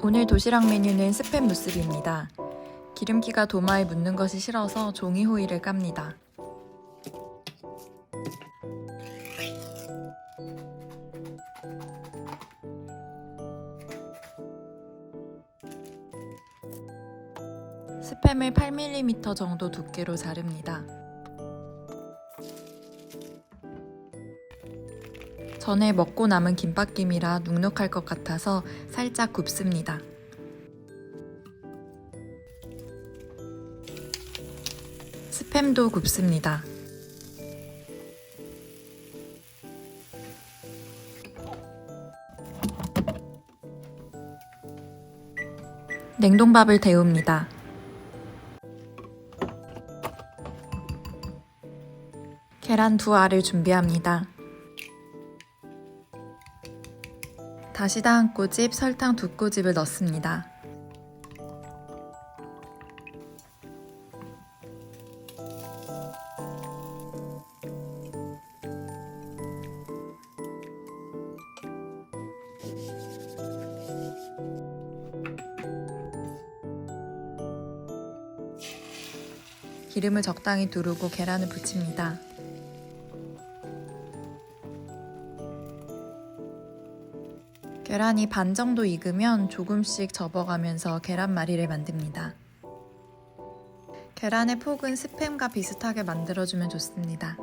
오늘 도시락 메뉴는 스팸 무스비입니다. 기름기가 도마에 묻는 것이 싫어서 종이 호일을 깝니다. 스팸을 8mm 정도 두께로 자릅니다. 전에 먹고 남은 김밥김이라 눅눅할 것 같아서 살짝 굽습니다. 스팸도 굽습니다. 냉동밥을 데웁니다. 계란 2알을 준비합니다. 다시다 1꼬집, 설탕 2꼬집을 넣습니다. 기름을 적당히 두르고 계란을 부칩니다. 계란이 반 정도 익으면 조금씩 접어가면서 계란말이를 만듭니다. 계란의 폭은 스팸과 비슷하게 만들어주면 좋습니다.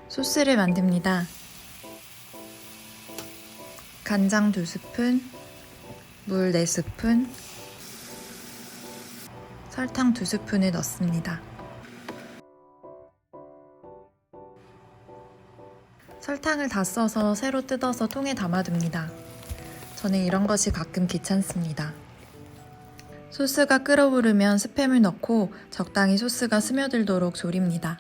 소스를 만듭니다. 간장 2스푼, 물 4스푼, 설탕 2스푼을 넣습니다. 설탕을 다 써서 새로 뜯어서 통에 담아둡니다. 저는 이런 것이 가끔 귀찮습니다. 소스가 끓어오르면 스팸을 넣고 적당히 소스가 스며들도록 졸입니다.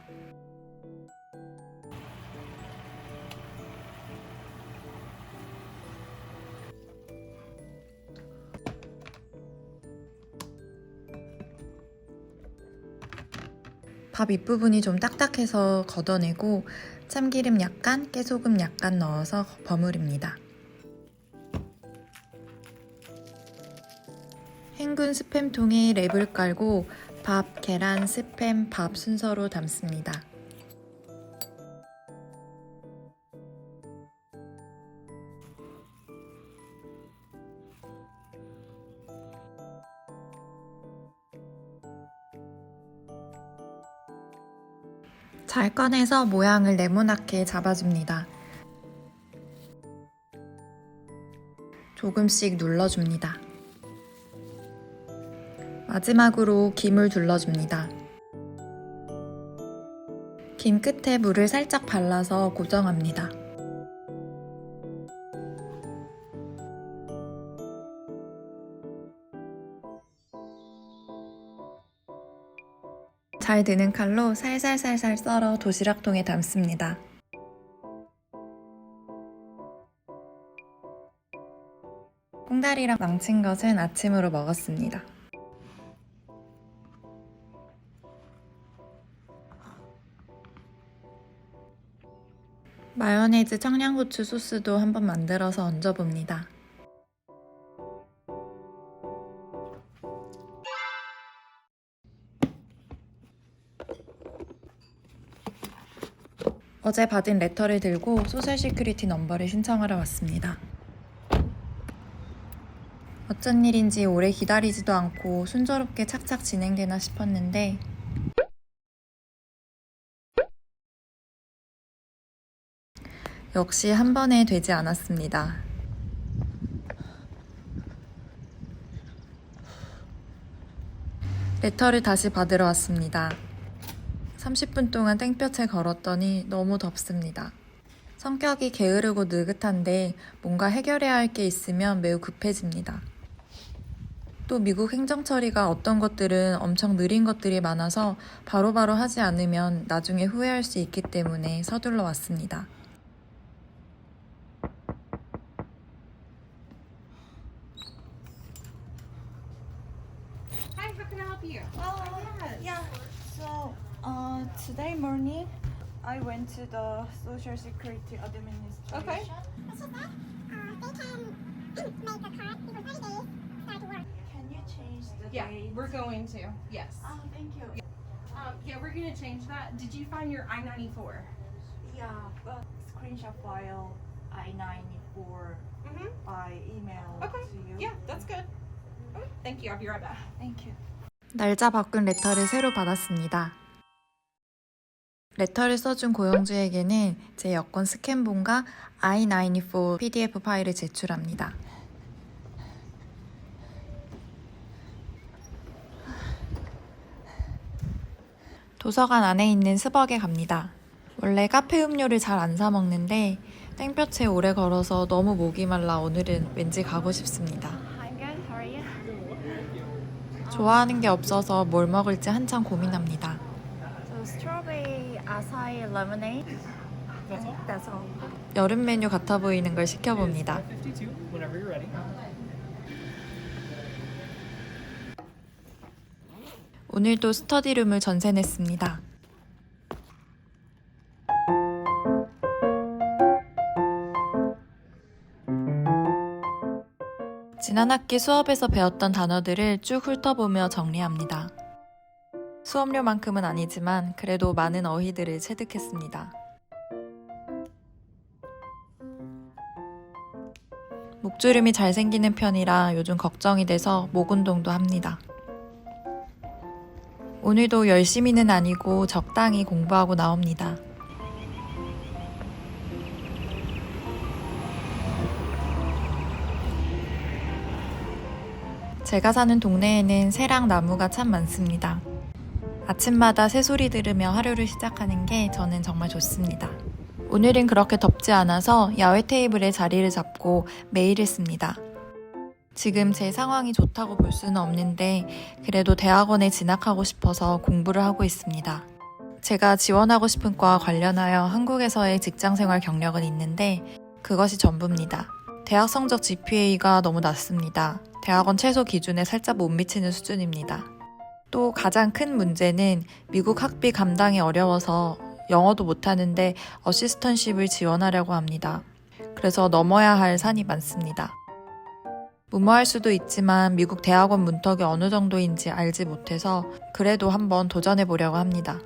밥 윗부분이 좀 딱딱해서 걷어내고 참기름 약간, 깨소금 약간 넣어서 버무립니다. 헹군 스팸통에 랩을 깔고 밥, 계란, 스팸, 밥 순서로 담습니다. 잘 꺼내서 모양을 네모나게 잡아줍니다. 조금씩 눌러줍니다. 마지막으로 김을 둘러줍니다. 김 끝에 물을 살짝 발라서 고정합니다. 잘 드는 칼로 살살살살 썰어 도시락통에 담습니다. 꽁다리랑 망친 것은 아침으로 먹었습니다. 마요네즈 청양고추 소스도 한번 만들어서 얹어봅니다. 어제 받은 레터를 들고 소셜 시큐리티 넘버를 신청하러 왔습니다. 어쩐 일인지 오래 기다리지도 않고 순조롭게 착착 진행되나 싶었는데 역시 한 번에 되지 않았습니다. 레터를 다시 받으러 왔습니다. 30분 동안 땡볕에 걸었더니 너무 덥습니다. 성격이 게으르고 느긋한데 뭔가 해결해야 할 게 있으면 매우 급해집니다. 또 미국 행정 처리가 어떤 것들은 엄청 느린 것들이 많아서 바로바로 하지 않으면 나중에 후회할 수 있기 때문에 서둘러 왔습니다. Hi, how can I help you? Yeah. So, today morning, I went to the Social Security Administration. Okay. Can you change the Yeah, date? we're going to. Yes. Oh, thank you. Yeah, we're gonna change that. Did you find your I-94? Yeah, but screenshot file I-94 Mm-hmm. by email Okay. to you. Yeah, that's good. Okay, thank you. I'll be right back. Thank you. 날짜 바꾼 레터를 새로 받았습니다. 레터를 써준 고용주에게는 제 여권 스캔본과 I-94 PDF 파일을 제출합니다. 도서관 안에 있는 스벅에 갑니다. 원래 카페 음료를 잘 안 사 먹는데 땡볕에 오래 걸어서 너무 목이 말라 오늘은 왠지 가고 싶습니다. I'm good. How are you? 좋아하는 게 없어서 뭘 먹을지 한참 고민합니다. So strawberry acai lemonade. That's all? That's all. 여름 메뉴 같아 보이는 걸 시켜봅니다. 52, whenever you're ready. 오늘도 스터디룸을 전세 냈습니다. 지난 학기 수업에서 배웠던 단어들을 쭉 훑어보며 정리합니다. 수업료만큼은 아니지만 그래도 많은 어휘들을 체득했습니다. 목주름이 잘 생기는 편이라 요즘 걱정이 돼서 목 운동도 합니다. 오늘도 열심히는 아니고 적당히 공부하고 나옵니다. 제가 사는 동네에는 새랑 나무가 참 많습니다. 아침마다 새소리 들으며 하루를 시작하는 게 저는 정말 좋습니다. 오늘은 그렇게 덥지 않아서 야외 테이블에 자리를 잡고 매일 했습니다. 지금 제 상황이 좋다고 볼 수는 없는데 그래도 대학원에 진학하고 싶어서 공부를 하고 있습니다. 제가 지원하고 싶은 과와 관련하여 한국에서의 직장생활 경력은 있는데 그것이 전부입니다. 대학 성적 GPA가 너무 낮습니다. 대학원 최소 기준에 살짝 못 미치는 수준입니다. 또 가장 큰 문제는 미국 학비 감당이 어려워서 영어도 못하는데 어시스턴십을 지원하려고 합니다. 그래서 넘어야 할 산이 많습니다. 무모할 수도 있지만 미국 대학원 문턱이 어느 정도인지 알지 못해서 그래도 한번 도전해 보려고 합니다.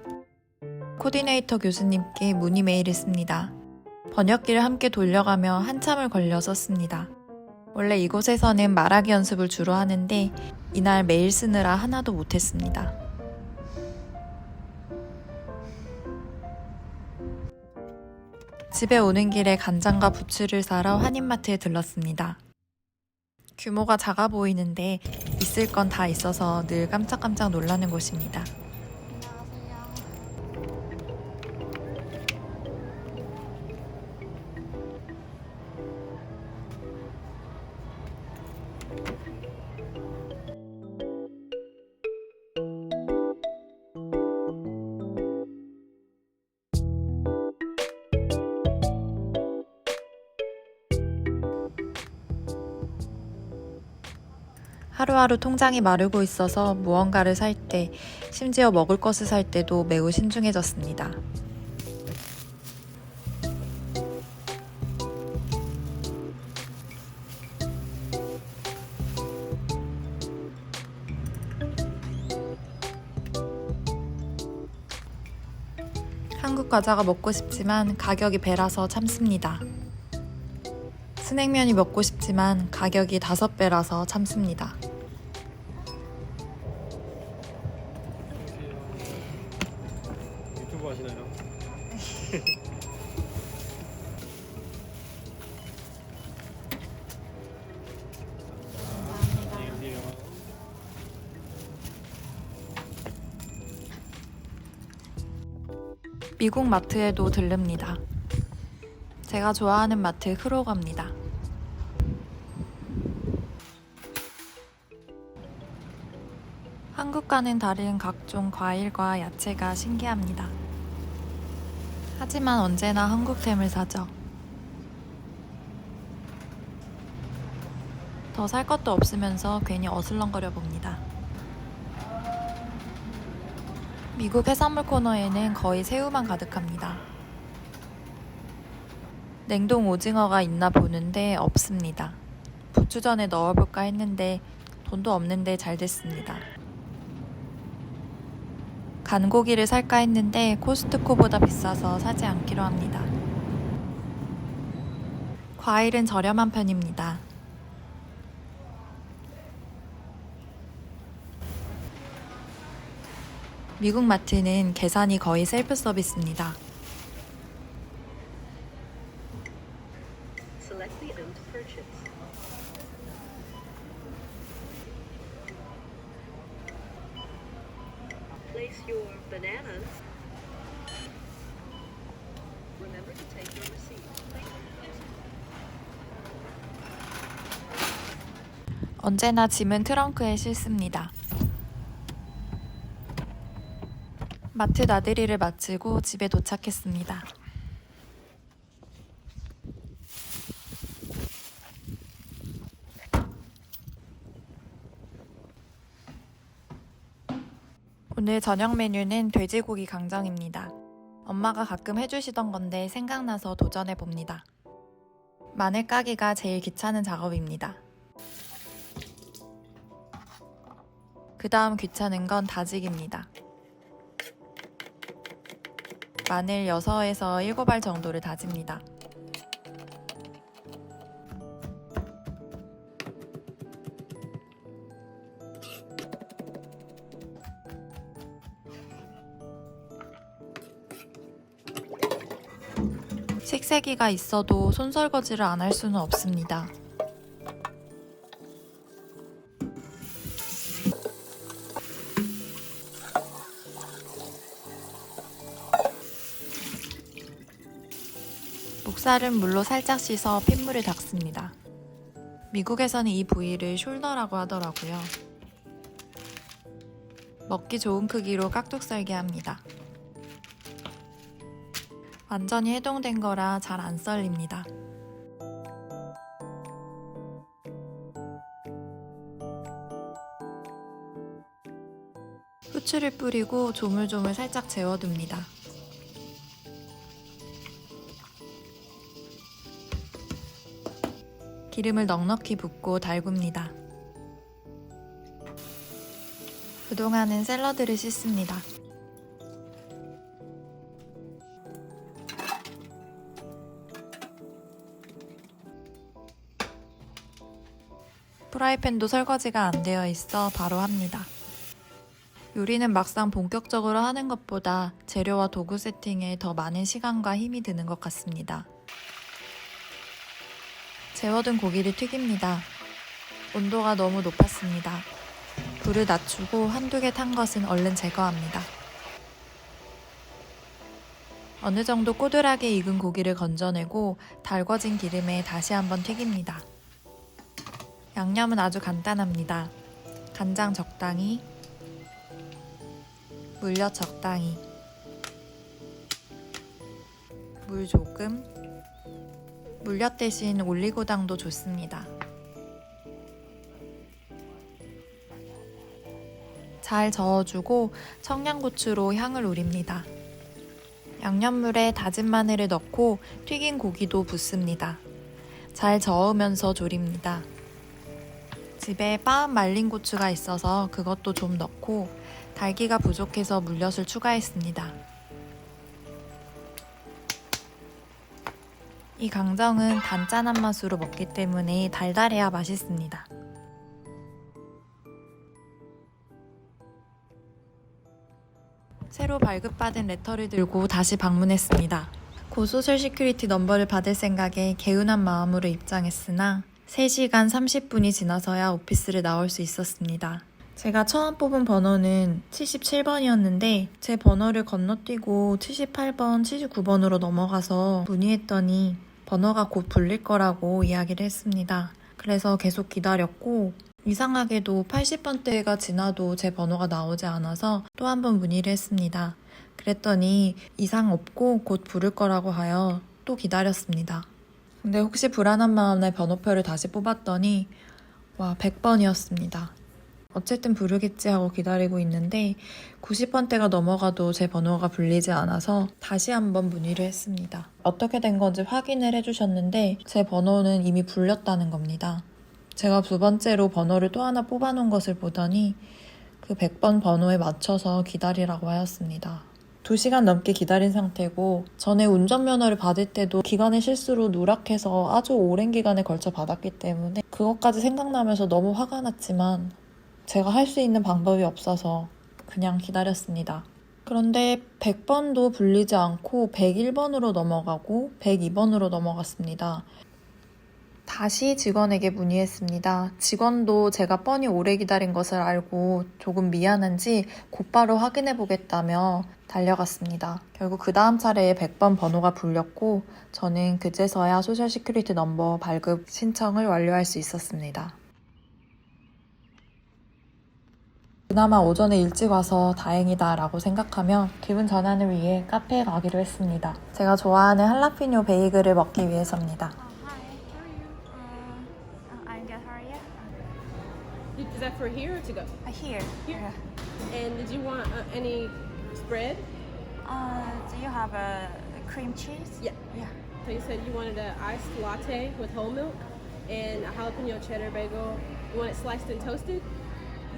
코디네이터 교수님께 문의 메일했습니다. 번역기를 함께 돌려가며 한참을 걸려 썼습니다. 원래 이곳에서는 말하기 연습을 주로 하는데 이날 메일 쓰느라 하나도 못했습니다. 집에 오는 길에 간장과 부추를 사러 한인마트에 들렀습니다. 규모가 작아 보이는데 있을 건 다 있어서 늘 깜짝깜짝 놀라는 곳입니다. 하루하루 통장이 마르고 있어서 무언가를 살 때, 심지어 먹을 것을 살 때도 매우 신중해졌습니다. 한국 과자가 먹고 싶지만 가격이 배라서 참습니다. 스낵면이 먹고 싶지만 가격이 5배라서 참습니다. 유튜브 하시나요? 안녕하세요. 미국 마트에도 들릅니다. 제가 좋아하는 마트 크로거입니다. 한국과는 다른 각종 과일과 야채가 신기합니다. 하지만 언제나 한국템을 사죠. 더 살 것도 없으면서 괜히 어슬렁거려 봅니다. 미국 해산물 코너에는 거의 새우만 가득합니다. 냉동 오징어가 있나 보는데 없습니다. 부추전에 넣어볼까 했는데 돈도 없는데 잘 됐습니다. 간고기를 살까 했는데 코스트코보다 비싸서 사지 않기로 합니다. 과일은 저렴한 편입니다. 미국 마트는 계산이 거의 셀프 서비스입니다. Select the item to purchase. Place your bananas. Remember to take your receipt. 언제나 짐은 트렁크에 싣습니다. 마트 나들이를 마치고 집에 도착했습니다. 오늘 저녁 메뉴는 돼지고기 강정입니다. 엄마가 가끔 해주시던 건데 생각나서 도전해봅니다. 마늘 까기가 제일 귀찮은 작업입니다. 그 다음 귀찮은 건 다지기입니다. 마늘 6에서 7알 정도를 다집니다. 식세기가 있어도 손설거지를 안 할 수는 없습니다. 목살은 물로 살짝 씻어 핏물을 닦습니다. 미국에서는 이 부위를 숄더라고 하더라고요. 먹기 좋은 크기로 깍둑 썰게 합니다. 완전히 해동된 거라 잘 안 썰립니다. 후추를 뿌리고 조물조물 살짝 재워둡니다. 기름을 넉넉히 붓고 달굽니다. 그동안은 샐러드를 씻습니다. 프라이팬도 설거지가 안 되어 있어 바로 합니다. 요리는 막상 본격적으로 하는 것보다 재료와 도구 세팅에 더 많은 시간과 힘이 드는 것 같습니다. 재워둔 고기를 튀깁니다. 온도가 너무 높았습니다. 불을 낮추고 한두 개 탄 것은 얼른 제거합니다. 어느 정도 꼬들하게 익은 고기를 건져내고 달궈진 기름에 다시 한번 튀깁니다. 양념은 아주 간단합니다. 간장 적당히, 물엿 적당히, 물 조금, 물엿 대신 올리고당도 좋습니다. 잘 저어주고 청양고추로 향을 우립니다. 양념물에 다진 마늘을 넣고 튀긴 고기도 붓습니다. 잘 저으면서 졸입니다. 집에 빻은 말린 고추가 있어서 그것도 좀 넣고 달기가 부족해서 물엿을 추가했습니다. 이 강정은 단짠한 맛으로 먹기 때문에 달달해야 맛있습니다. 새로 발급받은 레터를 들고 다시 방문했습니다. 곧 소셜 시큐리티 넘버를 받을 생각에 개운한 마음으로 입장했으나 3시간 30분이 지나서야 오피스를 나올 수 있었습니다. 제가 처음 뽑은 번호는 77번이었는데 제 번호를 건너뛰고 78번, 79번으로 넘어가서 문의했더니 번호가 곧 불릴 거라고 이야기를 했습니다. 그래서 계속 기다렸고 이상하게도 80번대가 지나도 제 번호가 나오지 않아서 또 한 번 문의를 했습니다. 그랬더니 이상 없고 곧 부를 거라고 하여 또 기다렸습니다. 근데 혹시 불안한 마음에 번호표를 다시 뽑았더니 와 100번이었습니다. 어쨌든 부르겠지 하고 기다리고 있는데 90번대가 넘어가도 제 번호가 불리지 않아서 다시 한번 문의를 했습니다. 어떻게 된 건지 확인을 해주셨는데 제 번호는 이미 불렸다는 겁니다. 제가 두 번째로 번호를 또 하나 뽑아놓은 것을 보더니 그 100번 번호에 맞춰서 기다리라고 하였습니다. 2시간 넘게 기다린 상태고 전에 운전면허를 받을 때도 기간의 실수로 누락해서 아주 오랜 기간에 걸쳐 받았기 때문에 그것까지 생각나면서 너무 화가 났지만 제가 할 수 있는 방법이 없어서 그냥 기다렸습니다. 그런데 100번도 불리지 않고 101번으로 넘어가고 102번으로 넘어갔습니다. 다시 직원에게 문의했습니다. 직원도 제가 뻔히 오래 기다린 것을 알고 조금 미안한지 곧바로 확인해 보겠다며 달려갔습니다. 결국 그 다음 차례에 100번 번호가 불렸고 저는 그제서야 소셜 시큐리티 넘버 발급 신청을 완료할 수 있었습니다. 그나마 오전에 일찍 와서 다행이다 라고 생각하며 기분 전환을 위해 카페에 가기로 했습니다. 제가 좋아하는 할라피뇨 베이글을 먹기 위해서입니다. Hi, how are you? I'm good. How are you? Is that for here or to go? Here. Here. And did you want any spread? Do you have a cream cheese? Yeah. Yeah. So you said you wanted an iced latte with whole milk and a jalapeno cheddar bagel. You want it sliced and toasted?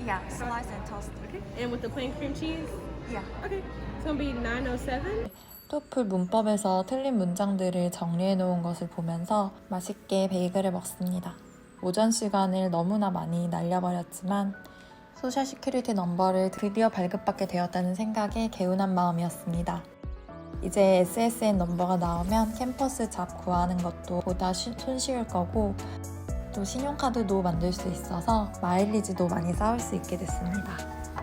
Yeah, sliced and toasted. Okay. And with the plain cream cheese? Yeah. Okay. It's gonna be $9.07. 토플 문법에서 틀린 문장들을 정리해 놓은 것을 보면서 맛있게 베이글을 먹습니다. 오전 시간을 너무나 많이 날려버렸지만 소셜 시큐리티 넘버를 드디어 발급받게 되었다는 생각에 개운한 마음이었습니다. 이제 SSN 넘버가 나오면 캠퍼스 잡 구하는 것도 보다 손쉬울 거고 또 신용카드도 만들 수 있어서 마일리지도 많이 쌓을 수 있게 됐습니다.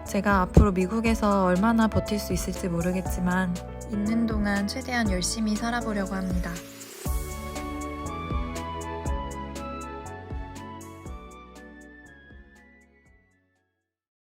제가 앞으로 미국에서 얼마나 버틸 수 있을지 모르겠지만 있는 동안 최대한 열심히 살아보려고 합니다.